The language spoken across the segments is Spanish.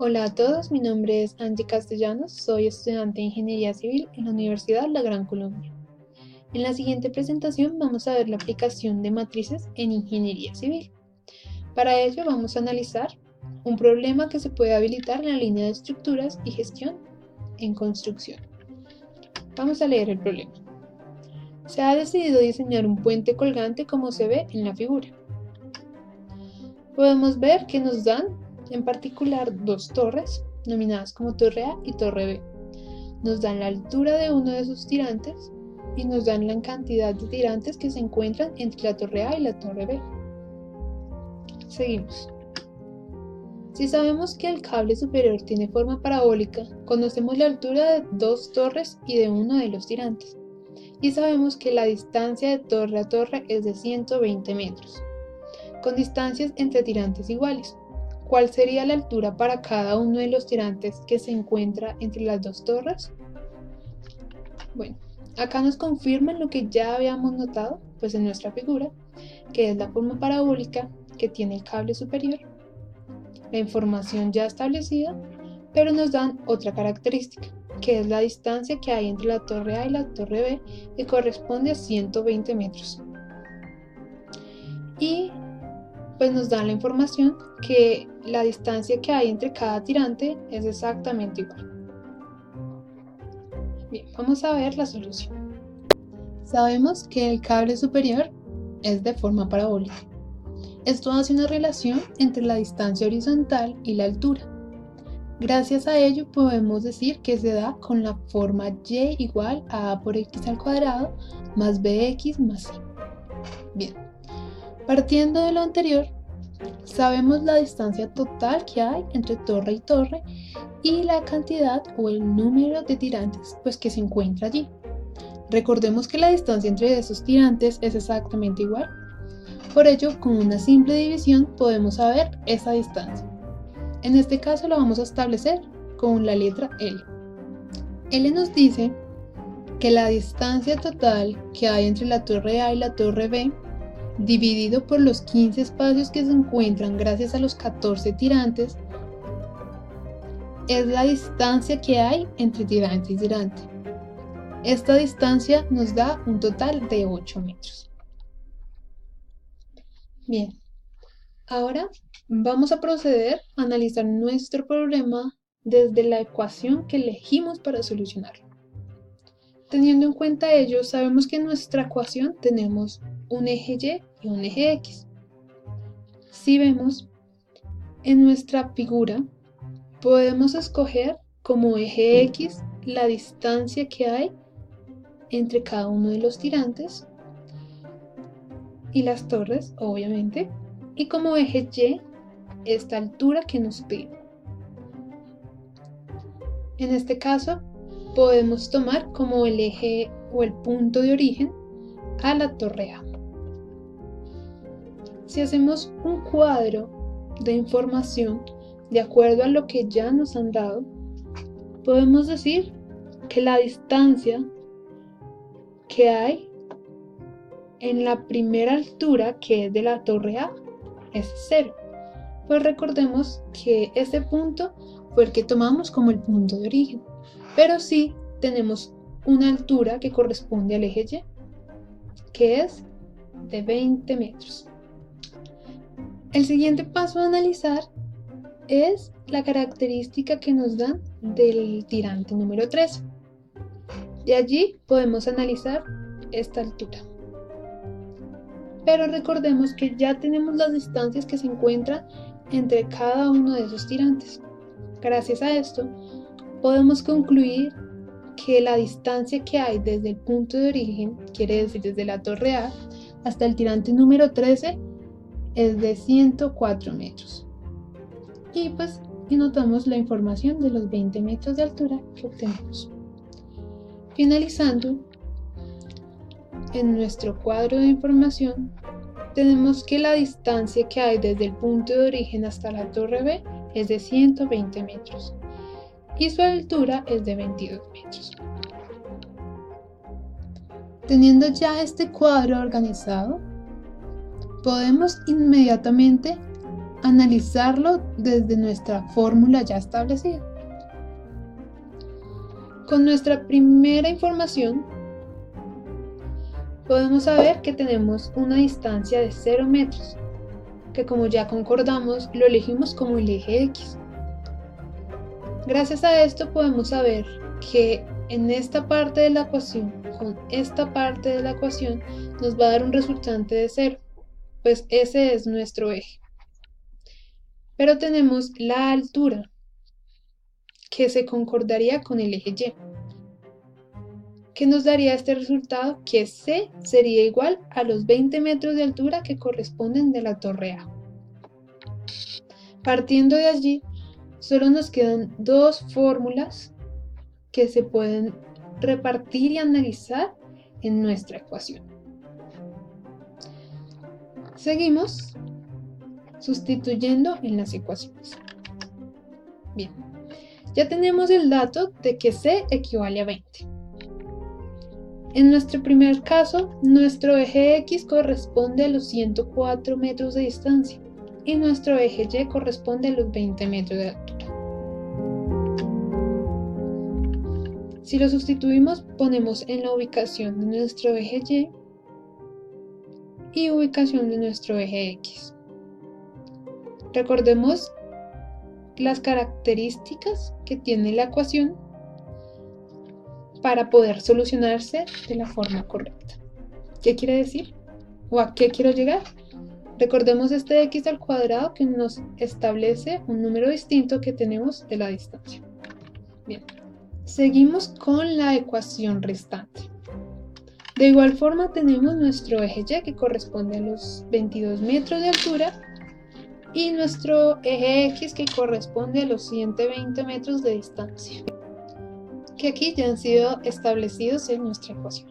Hola a todos, mi nombre es Angie Castellanos, soy estudiante de Ingeniería Civil en la Universidad La Gran Colombia. En la siguiente presentación vamos a ver la aplicación de matrices en Ingeniería Civil. Para ello vamos a analizar un problema que se puede habilitar en la línea de estructuras y gestión en construcción. Vamos a leer el problema. Se ha decidido diseñar un puente colgante como se ve en la figura. Podemos ver que nos dan en particular dos torres, denominadas como torre A y torre B. Nos dan la altura de uno de sus tirantes y nos dan la cantidad de tirantes que se encuentran entre la torre A y la torre B. Seguimos. Si sabemos que el cable superior tiene forma parabólica, conocemos la altura de dos torres y de uno de los tirantes. Y sabemos que la distancia de torre a torre es de 120 metros, con distancias entre tirantes iguales. ¿Cuál sería la altura para cada uno de los tirantes que se encuentra entre las dos torres? Bueno, acá nos confirman lo que ya habíamos notado pues en nuestra figura, que es la forma parabólica que tiene el cable superior, la información ya establecida, pero nos dan otra característica, que es la distancia que hay entre la torre A y la torre B, que corresponde a 120 metros. Y pues nos dan la información que la distancia que hay entre cada tirante es exactamente igual. Bien, vamos a ver la solución. Sabemos que el cable superior es de forma parabólica. Esto hace una relación entre la distancia horizontal y la altura. Gracias a ello podemos decir que se da con la forma y igual a a por x al cuadrado más bx más c. Bien, partiendo de lo anterior, sabemos la distancia total que hay entre torre y torre y la cantidad o el número de tirantes pues que se encuentra allí. Recordemos que la distancia entre esos tirantes es exactamente igual. Por ello, con una simple división podemos saber esa distancia. En este caso lo vamos a establecer con la letra L. L nos dice que la distancia total que hay entre la torre A y la torre B, dividido por los 15 espacios que se encuentran gracias a los 14 tirantes, es la distancia que hay entre tirante y tirante. Esta distancia nos da un total de 8 metros. Bien, ahora vamos a proceder a analizar nuestro problema desde la ecuación que elegimos para solucionarlo. Teniendo en cuenta ello, sabemos que en nuestra ecuación tenemos un eje Y y un eje X. Si vemos en nuestra figura, podemos escoger como eje X la distancia que hay entre cada uno de los tirantes y las torres, obviamente, y como eje Y esta altura que nos pide. En este caso, podemos tomar como el eje o el punto de origen a la torre A. Si hacemos un cuadro de información de acuerdo a lo que ya nos han dado, podemos decir que la distancia que hay en la primera altura, que es de la torre A, es 0. Pues recordemos que este punto fue el que tomamos como el punto de origen, pero sí tenemos una altura que corresponde al eje Y, que es de 20 metros. El siguiente paso a analizar es la característica que nos dan del tirante número 13. De allí podemos analizar esta altura. Pero recordemos que ya tenemos las distancias que se encuentran entre cada uno de esos tirantes. Gracias a esto, podemos concluir que la distancia que hay desde el punto de origen, quiere decir desde la torre A hasta el tirante número 13, es de 104 metros. Y pues anotamos la información de los 20 metros de altura que obtenemos. Finalizando, en nuestro cuadro de información tenemos que la distancia que hay desde el punto de origen hasta la torre B es de 120 metros y su altura es de 22 metros. Teniendo ya este cuadro organizado, podemos inmediatamente analizarlo desde nuestra fórmula ya establecida. Con nuestra primera información, podemos saber que tenemos una distancia de 0 metros, que como ya concordamos, lo elegimos como el eje X. Gracias a esto podemos saber que en esta parte de la ecuación, con esta parte de la ecuación, nos va a dar un resultante de 0, pues ese es nuestro eje. Pero tenemos la altura, que se concordaría con el eje Y. ¿Qué nos daría este resultado? Que C sería igual a los 20 metros de altura que corresponden de la torre A. Partiendo de allí, solo nos quedan dos fórmulas que se pueden repartir y analizar en nuestra ecuación. Seguimos sustituyendo en las ecuaciones. Bien, ya tenemos el dato de que C equivale a 20. En nuestro primer caso, nuestro eje X corresponde a los 104 metros de distancia y nuestro eje Y corresponde a los 20 metros de altura. Si lo sustituimos, ponemos en la ubicación de nuestro eje Y ubicación de nuestro eje X. Recordemos las características que tiene la ecuación para poder solucionarse de la forma correcta. ¿Qué quiere decir? ¿O a qué quiero llegar? Recordemos este x al cuadrado que nos establece un número distinto que tenemos de la distancia. Bien, seguimos con la ecuación restante. De igual forma tenemos nuestro eje Y que corresponde a los 22 metros de altura y nuestro eje X que corresponde a los 120 metros de distancia, que aquí ya han sido establecidos en nuestra ecuación.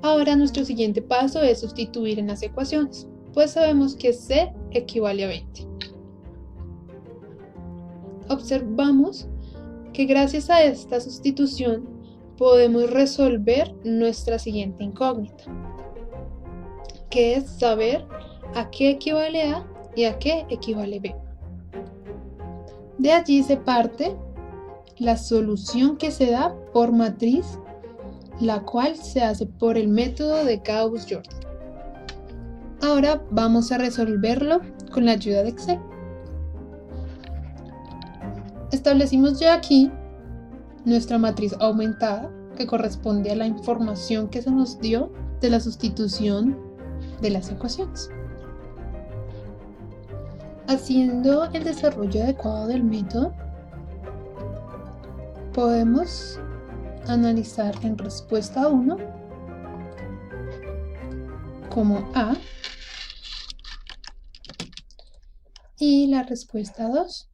Ahora nuestro siguiente paso es sustituir en las ecuaciones, pues sabemos que C equivale a 20. Observamos que gracias a esta sustitución podemos resolver nuestra siguiente incógnita, que es saber a qué equivale A y a qué equivale B. De allí se parte la solución que se da por matriz, la cual se hace por el método de Gauss-Jordan. Ahora vamos a resolverlo con la ayuda de Excel. Establecimos ya aquí nuestra matriz aumentada, que corresponde a la información que se nos dio de la sustitución de las ecuaciones. Haciendo el desarrollo adecuado del método, podemos analizar en respuesta 1 como A y la respuesta 2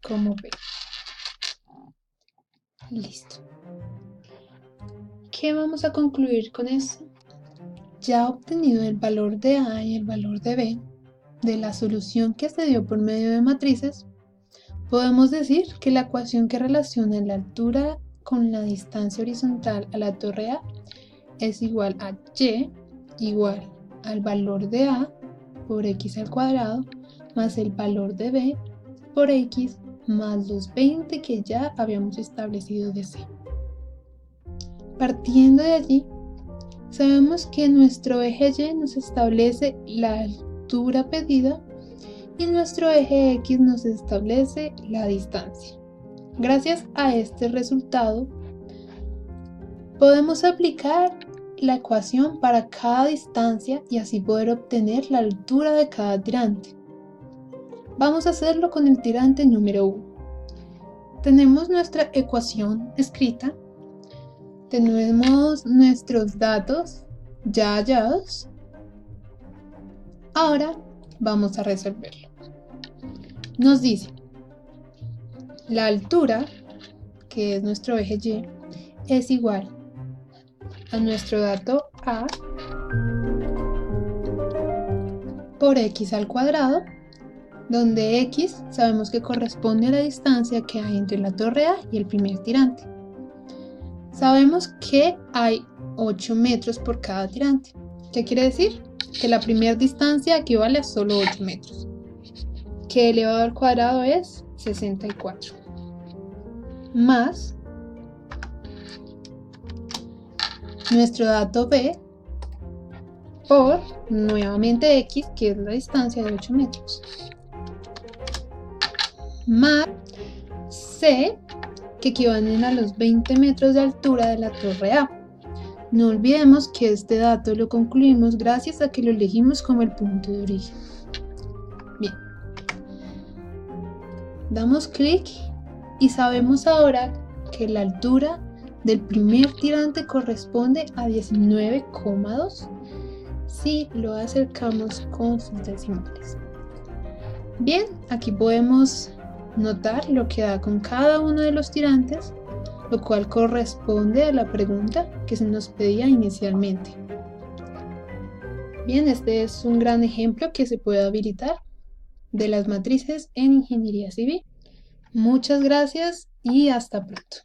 como B. Listo. ¿Qué vamos a concluir con esto? Ya obtenido el valor de A y el valor de B de la solución que se dio por medio de matrices, podemos decir que la ecuación que relaciona la altura con la distancia horizontal a la torre A es igual a Y igual al valor de A por X al cuadrado más el valor de B por X más los 20 que ya habíamos establecido de C. Partiendo de allí, sabemos que nuestro eje Y nos establece la altura pedida y nuestro eje X nos establece la distancia. Gracias a este resultado, podemos aplicar la ecuación para cada distancia y así poder obtener la altura de cada tirante. Vamos a hacerlo con el tirante número 1. Tenemos nuestra ecuación escrita, tenemos nuestros datos ya hallados. Ahora vamos a resolverlo. Nos dice la altura, que es nuestro eje Y, es igual a nuestro dato A por X al cuadrado, donde X sabemos que corresponde a la distancia que hay entre la torre A y el primer tirante. Sabemos que hay 8 metros por cada tirante. ¿Qué quiere decir? que la primera distancia equivale a solo 8 metros, que elevado al cuadrado es 64, más nuestro dato B por nuevamente X, que es la distancia de 8 metros, más C, que equivalen a los 20 metros de altura de la torre A. No olvidemos que este dato lo concluimos gracias a que lo elegimos como el punto de origen. Bien, damos clic y sabemos ahora que la altura del primer tirante corresponde a 19,2 si lo acercamos con sus decimales. Bien, aquí podemos notar lo que da con cada uno de los tirantes, lo cual corresponde a la pregunta que se nos pedía inicialmente. Bien, este es un gran ejemplo que se puede habilitar de las matrices en ingeniería civil. Muchas gracias y hasta pronto.